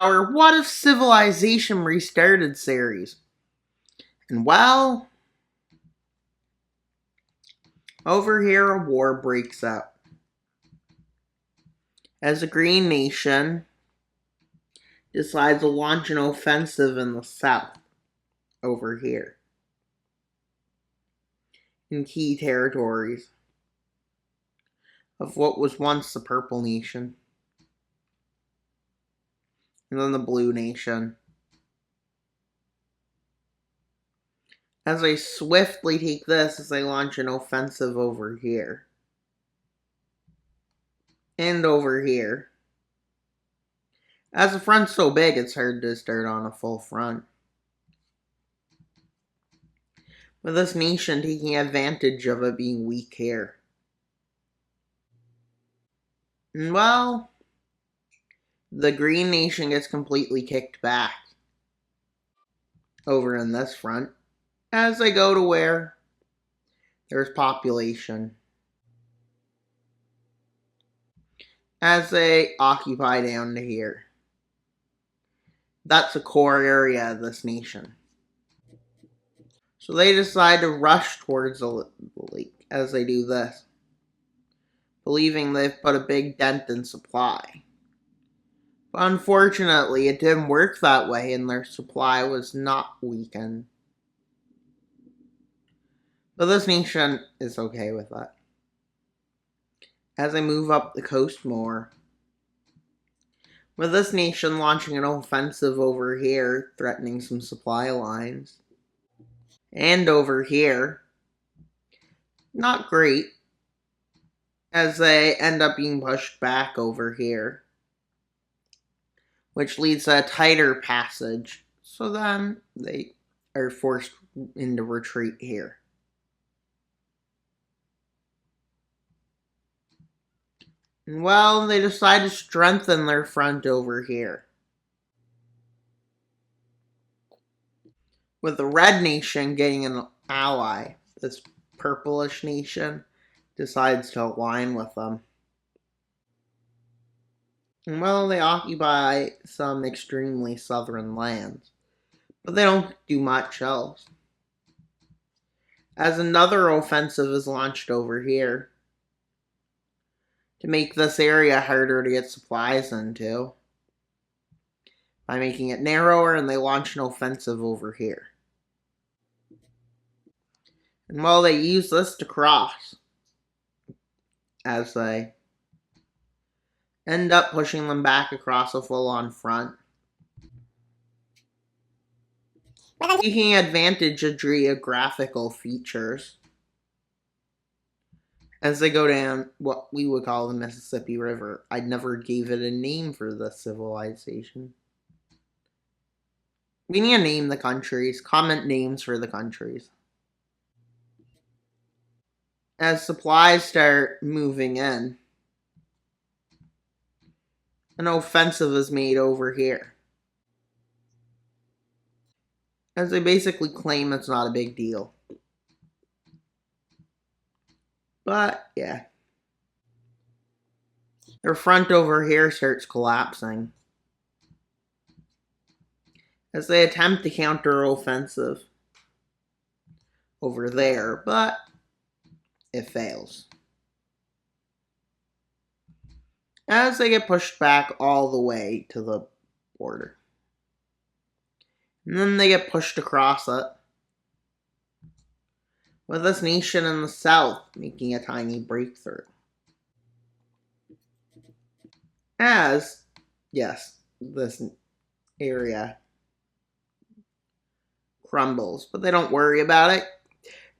Our What If Civilization Restarted series. And well, over here a war breaks out. As the Green Nation decides to launch an offensive in the south, over here, in key territories of what was once the Purple Nation, and then the Blue Nation. As they swiftly take this as they launch an offensive over here. And over here. As the front's so big, it's hard to start on a full front. With this nation taking advantage of it being weak here. And well, the Green Nation gets completely kicked back over in this front as they go to where there's population. As they occupy down to here. That's a core area of this nation. So they decide to rush towards the lake as they do this, believing they've put a big dent in supply. But unfortunately, it didn't work that way and their supply was not weakened. But this nation is okay with that. As they move up the coast more, with this nation launching an offensive over here, threatening some supply lines. And over here, not great, as they end up being pushed back over here, which leads to a tighter passage. So then they are forced into retreat here. And well, they decide to strengthen their front over here. With the Red Nation getting an ally, this Purplish Nation decides to align with them. And well, they occupy some extremely southern lands, but they don't do much else. As another offensive is launched over here to make this area harder to get supplies into by making it narrower, and they launch an offensive over here. And well, they use this to cross as they end up pushing them back across a full-on front, taking advantage of geographical features as they go down what we would call the Mississippi River. I never gave it a name for this civilization. We need to name the countries. Comment names for the countries. As supplies start moving in, an offensive is made over here. As they basically claim it's not a big deal. But, yeah. Their front over here starts collapsing as they attempt to counter-offensive over there, but it fails. As they get pushed back all the way to the border. And then they get pushed across it, with this nation in the south making a tiny breakthrough. As, yes, this area crumbles, but they don't worry about it.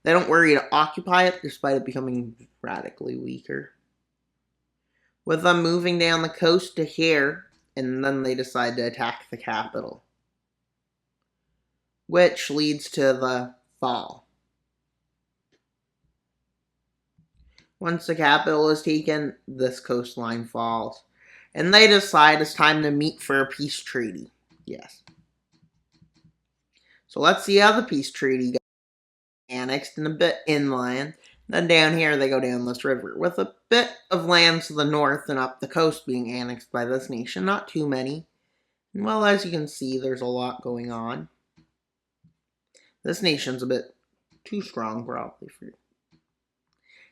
They don't worry to occupy it, despite it becoming radically weaker. With them moving down the coast to here, and then they decide to attack the capital, which leads to the fall. Once the capital is taken, this coastline falls. And they decide it's time to meet for a peace treaty. Yes. So let's see how the peace treaty goes. Annexed and a bit inland. Then down here they go down this river, with a bit of land to the north and up the coast being annexed by this nation. Not too many. Well, as you can see, there's a lot going on. This nation's a bit too strong, probably, for you.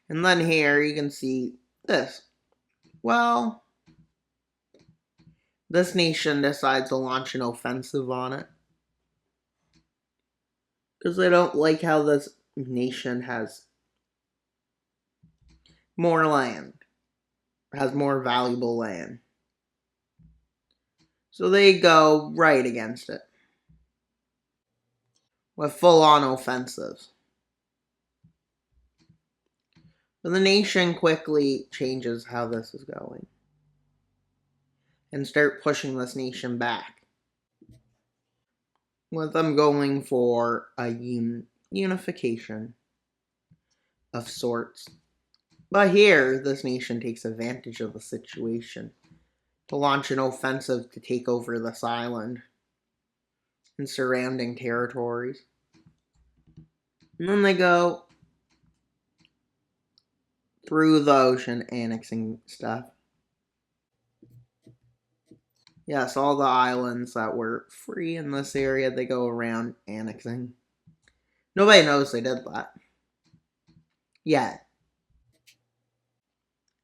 And then here, you can see this. Well, this nation decides to launch an offensive on it. Because they don't like how this nation has more land. Has more valuable land. So they go right against it. With full-on offensives. But the nation quickly changes how this is going. And start pushing this nation back. With them going for a unification of sorts. But here, this nation takes advantage of the situation to launch an offensive to take over this island and surrounding territories. And then they go through the ocean, annexing stuff. Yes, all the islands that were free in this area, they go around annexing. Nobody knows they did that. Yet.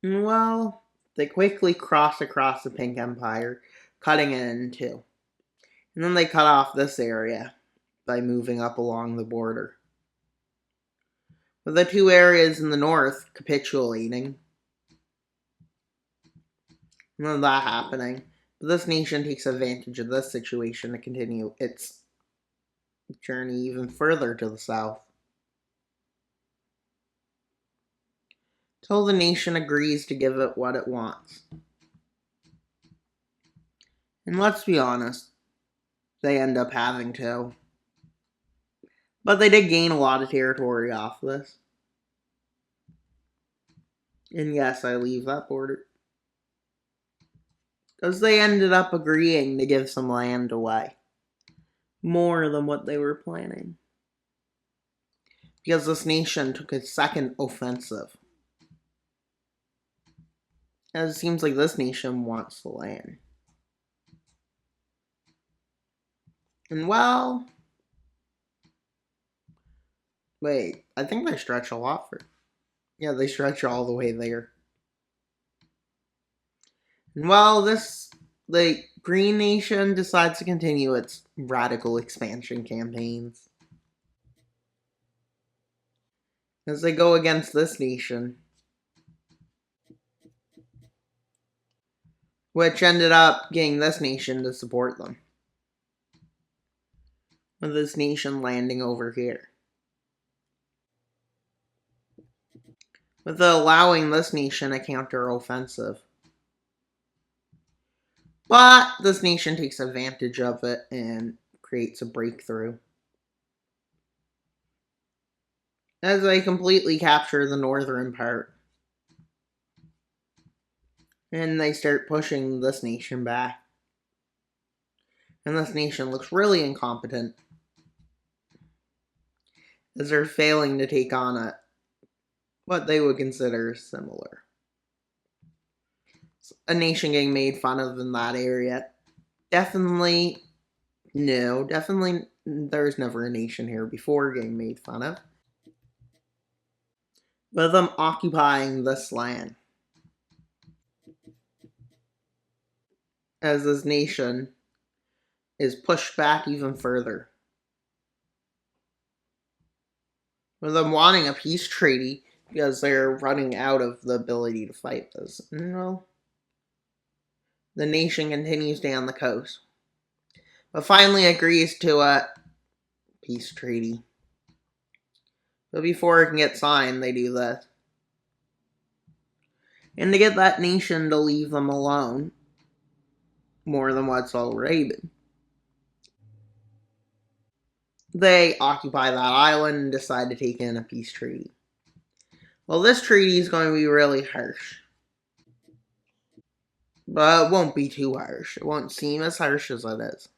Well, they quickly cross across the Pink Empire, cutting it in two. And then they cut off this area by moving up along the border. With the two areas in the north capitulating. And then that happening. But this nation takes advantage of this situation to continue its journey even further to the south. Till the nation agrees to give it what it wants. And let's be honest, they end up having to. But they did gain a lot of territory off this. And yes, I leave that border. Because they ended up agreeing to give some land away. More than what they were planning. Because this nation took a second offensive. As it seems like this nation wants the land. And well... Wait, I think they stretch a lot for... Yeah, they stretch all the way there. And well, the Green Nation decides to continue its radical expansion campaigns. As they go against this nation. Which ended up getting this nation to support them. With this nation landing over here. With allowing this nation a counter-offensive. But this nation takes advantage of it and creates a breakthrough. As they completely capture the northern part. And they start pushing this nation back. And this nation looks really incompetent. As they're failing to take on what they would consider similar. A nation getting made fun of in that area. Definitely, no. Definitely, there's never a nation here before getting made fun of. With them occupying this land. As this nation is pushed back even further. With them wanting a peace treaty because they're running out of the ability to fight this. No. The nation continues down the coast. But finally agrees to a peace treaty. But before it can get signed, they do this. And to get that nation to leave them alone, more than what's already been, they occupy that island and decide to take in a peace treaty. Well, this treaty is going to be really harsh. But it won't be too harsh. It won't seem as harsh as it is.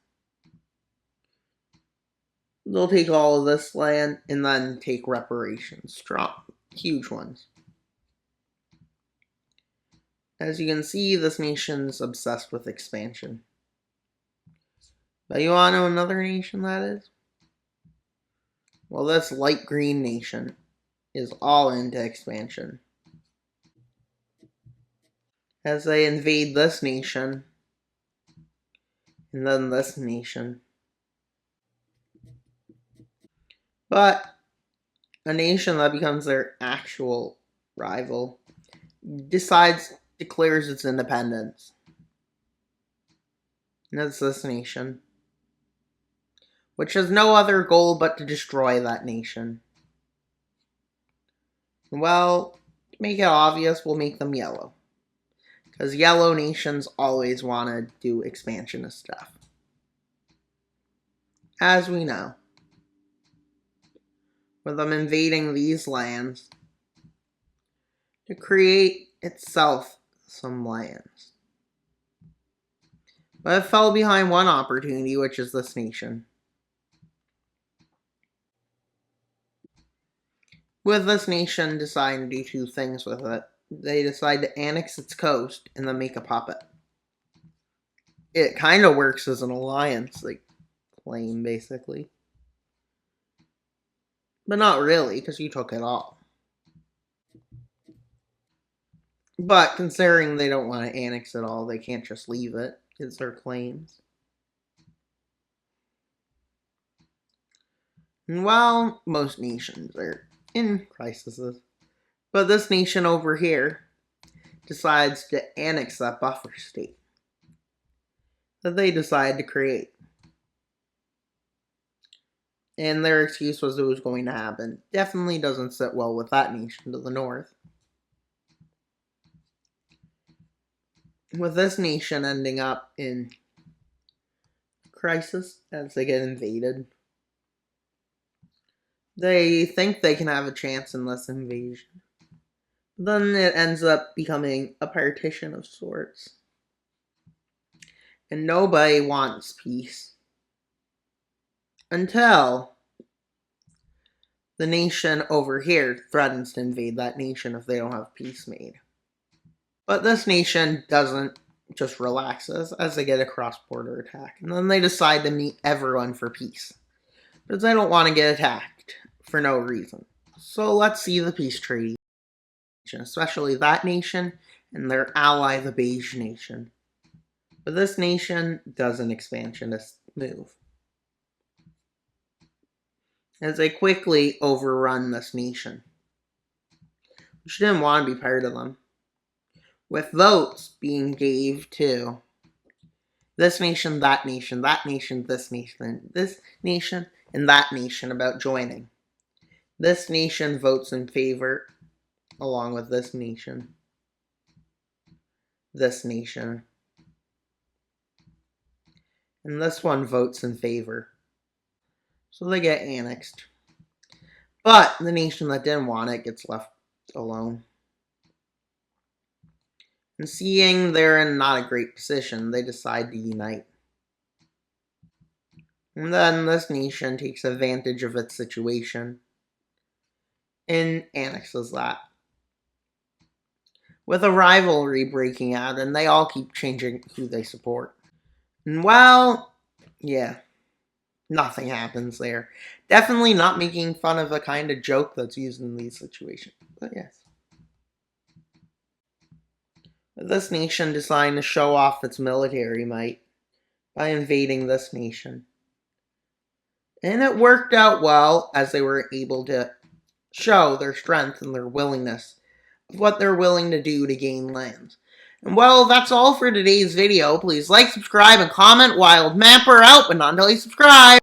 They'll take all of this land and then take reparations. Strong, huge ones. As you can see, this nation's obsessed with expansion. But you want to know another nation that is? Well, this light green nation is all into expansion. As they invade this nation, and then this nation. But a nation that becomes their actual rival declares its independence. And that's this nation, which has no other goal but to destroy that nation. Well, to make it obvious, we'll make them yellow. Because yellow nations always want to do expansionist stuff. As we know. With them invading these lands to create itself some lands. But it fell behind one opportunity, which is this nation. With this nation deciding to do two things with it. They decide to annex its coast and then make a puppet. It kind of works as an alliance, like, claim, basically. But not really, because you took it all. But considering they don't want to annex it all, they can't just leave it. It's their claims. And while most nations are in crises, but this nation over here decides to annex that buffer state that they decide to create. And their excuse was it was going to happen. Definitely doesn't sit well with that nation to the north. With this nation ending up in crisis as they get invaded. They think they can have a chance in this invasion. Then it ends up becoming a partition of sorts. And nobody wants peace. Until the nation over here threatens to invade that nation if they don't have peace made. But this nation doesn't just relaxes as they get a cross-border attack. And then they decide to meet everyone for peace. Because they don't want to get attacked for no reason. So let's see the peace treaty. Especially that nation and their ally, the Beige Nation. But this nation does an expansionist move. As they quickly overrun this nation, which didn't want to be part of them. With votes being gave to this nation, that nation, that nation, this nation, and that nation about joining. This nation votes in favor, along with this nation, and this one votes in favor. So they get annexed. But the nation that didn't want it gets left alone. And seeing they're in not a great position, they decide to unite. And then this nation takes advantage of its situation and annexes that. With a rivalry breaking out, and they all keep changing who they support. And well, yeah, nothing happens there. Definitely not making fun of the kind of joke that's used in these situations. But yes. This nation deciding to show off its military might by invading this nation. And it worked out well as they were able to show their strength and their willingness of what they're willing to do to gain lands. And well, that's all for today's video. Please like, subscribe, and comment. Wild Mapper out, but not until you subscribe.